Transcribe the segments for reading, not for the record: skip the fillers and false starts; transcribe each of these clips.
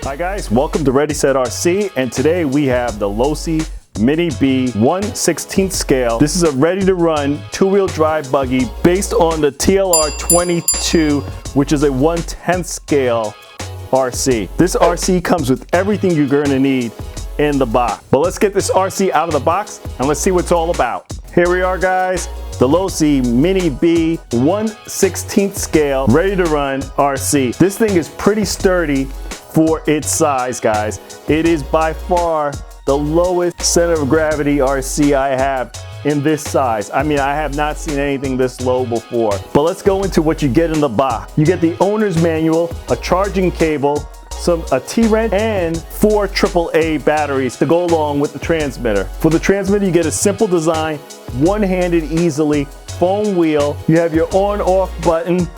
Hi guys, welcome to Ready Set RC, and today we have the Losi Mini B 1/16 scale. This is a ready to run two-wheel drive buggy based on the TLR 22, which is a 1/10 scale RC. This RC comes with everything you're going to need in the box. But let's get this RC out of the box and let's see what it's all about. Here we are guys, the Losi Mini B 1/16 scale ready to run RC. This thing is pretty sturdy for its size, guys. It is by far the lowest center of gravity RC I have in this size. I mean, I have not seen anything this low before. But let's go into what you get in the box. You get the owner's manual, a charging cable, a T-wrench, and 4 AAA batteries to go along with the transmitter. For the transmitter, you get a simple design, one-handed easily, foam wheel. You have your on-off button,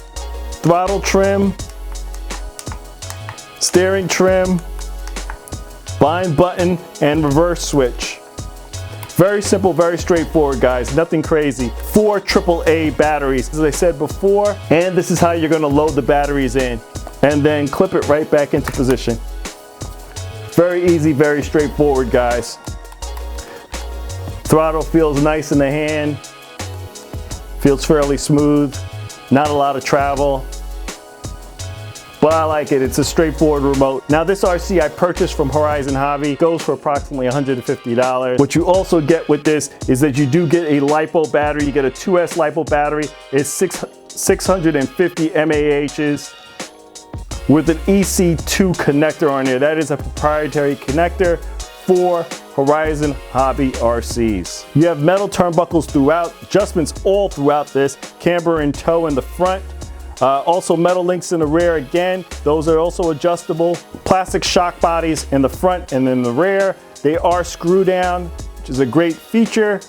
throttle trim, steering trim, bind button, and reverse switch. Very simple, very straightforward, guys. Nothing crazy. 4 AAA batteries, as I said before, and this is how you're gonna load the batteries in, and then clip it right back into position. Very easy, very straightforward, guys. Throttle feels nice in the hand. Feels fairly smooth. Not a lot of travel. But I like it. It's a straightforward remote. Now this RC I purchased from Horizon Hobby, goes for approximately $150. What you also get with this is that you do get a LiPo battery. You get a 2S LiPo battery. It's 650 mAh's with an EC2 connector on there. That is a proprietary connector for Horizon Hobby RCs. You have metal turnbuckles throughout, adjustments all throughout this, camber and toe in the front. Also metal links in the rear again. Those are also adjustable. Plastic shock bodies in the front and in the rear. They are screw down, which is a great feature.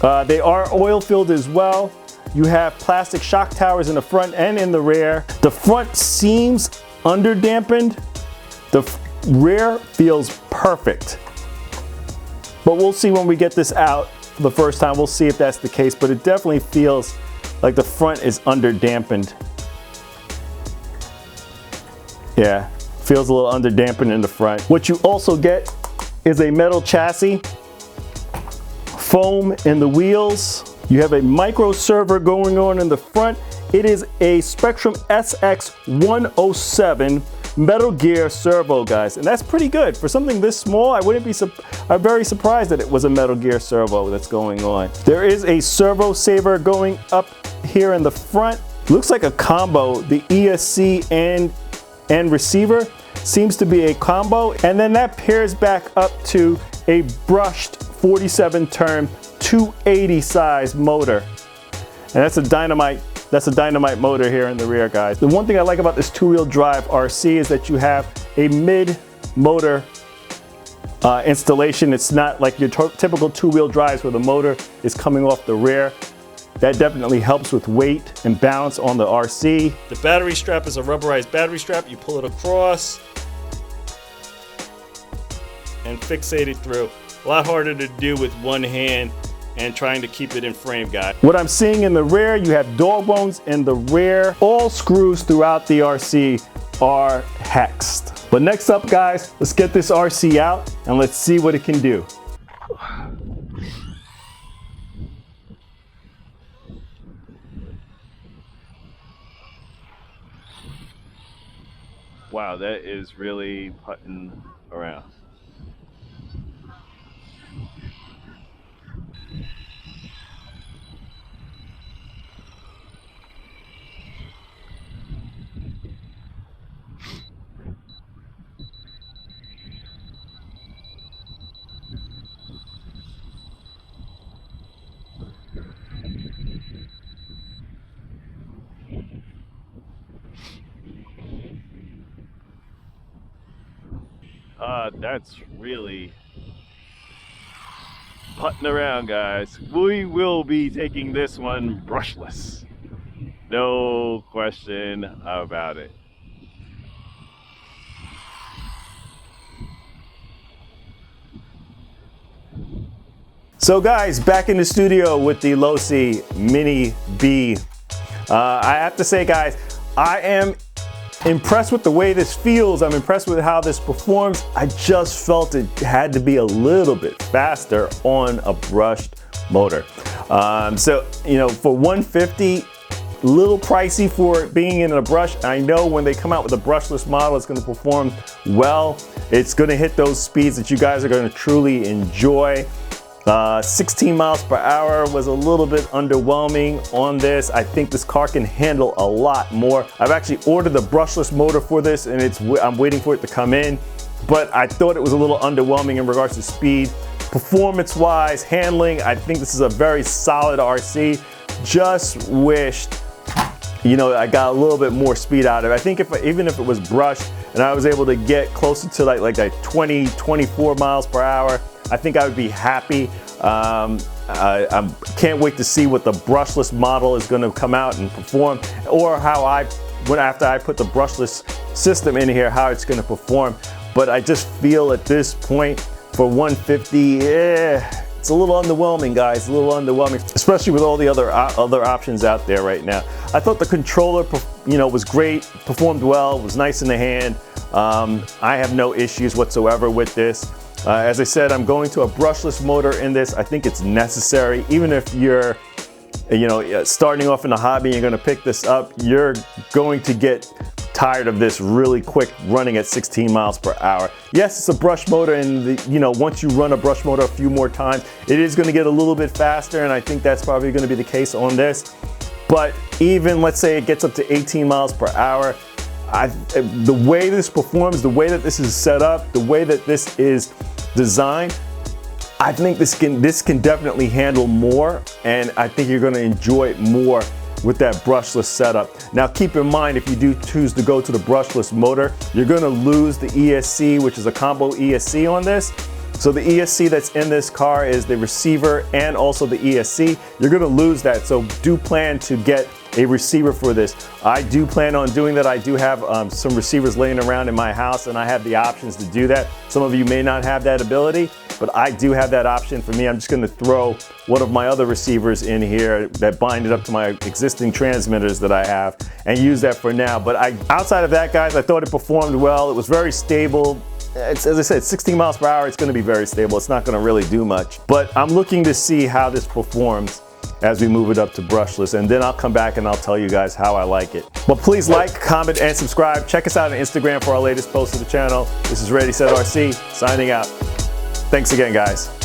They are oil filled as well. You have plastic shock towers in the front and in the rear. The front seems under dampened. The rear feels perfect. But we'll see when we get this out for the first time. We'll see if that's the case, but it definitely feels like the front is under dampened. Yeah, feels a little under dampened in the front. What you also get is a metal chassis, foam in the wheels. You have a micro servo going on in the front. It is a Spectrum SX107 Metal Gear servo, guys, and that's pretty good for something this small. I'm very surprised that it was a Metal Gear servo that's going on. There is a servo saver going up here in the front. Looks like a combo. The ESC and receiver seems to be a combo, and then that pairs back up to a brushed 47 turn 280 size motor, and that's a dynamite motor here in the rear, guys. The one thing I like about this two-wheel drive RC is that you have a mid motor installation. It's not like your typical two-wheel drives where the motor is coming off the rear. That definitely helps with weight and balance on the RC. The battery strap is a rubberized battery strap. You pull it across and fixate it through. A lot harder to do with one hand and trying to keep it in frame, guys. What I'm seeing in the rear, you have dog bones in the rear. All screws throughout the RC are hexed. But next up, guys, let's get this RC out and let's see what it can do. Wow, that is really putting around. That's really putting around, guys. We will be taking this one brushless. No question about it. So guys, back in the studio with the Losi Mini B. I have to say, guys, I am impressed with the way this feels. I'm impressed with how this performs. I just felt it had to be a little bit faster on a brushed motor. So, you know, for $150, a little pricey for it being in a brush. I know when they come out with a brushless model, it's going to perform well. It's going to hit those speeds that you guys are going to truly enjoy. 16 miles per hour was a little bit underwhelming on this. I think this car can handle a lot more. I've actually ordered the brushless motor for this, and I'm waiting for it to come in, but I thought it was a little underwhelming in regards to speed. Performance-wise, handling, I think this is a very solid RC. Just wished, you know, I got a little bit more speed out of it. I think even if it was brushed and I was able to get closer to like 20, 24 miles per hour, I think I would be happy. I can't wait to see what the brushless model is going to come out and perform, or how after I put the brushless system in here, how it's going to perform. But I just feel at this point for $150, it's a little underwhelming, guys. A little underwhelming, especially with all the other options out there right now. I thought the controller, you know, was great, performed well, was nice in the hand. I have no issues whatsoever with this. As I said, I'm going to a brushless motor in this. I think it's necessary. Even if you're, you know, starting off in a hobby, you're going to pick this up, you're going to get tired of this really quick running at 16 miles per hour. Yes, it's a brush motor, and you know, once you run a brush motor a few more times, it is going to get a little bit faster, and I think that's probably going to be the case on this. But even, let's say it gets up to 18 miles per hour, the way this performs, the way that this is set up, the way that this is designed, I think this can definitely handle more, and I think you're going to enjoy it more with that brushless setup. Now keep in mind, if you do choose to go to the brushless motor, you're going to lose the ESC, which is a combo ESC on this. So the ESC that's in this car is the receiver and also the ESC. You're going to lose that, so do plan to get a receiver for this. I do plan on doing that. I do have some receivers laying around in my house, and I have the options to do that. Some of you may not have that ability, but I do have that option. For me, I'm just going to throw one of my other receivers in here that bind it up to my existing transmitters that I have and use that for now. But outside of that, guys, I thought it performed well. It was very stable. As I said, 16 miles per hour, it's going to be very stable. It's not going to really do much. But I'm looking to see how this performs as we move it up to brushless, and then I'll come back and I'll tell you guys how I like it. But please like, comment, and subscribe. Check us out on Instagram for our latest posts to the channel. This is Ready Set RC, signing out. Thanks again, guys.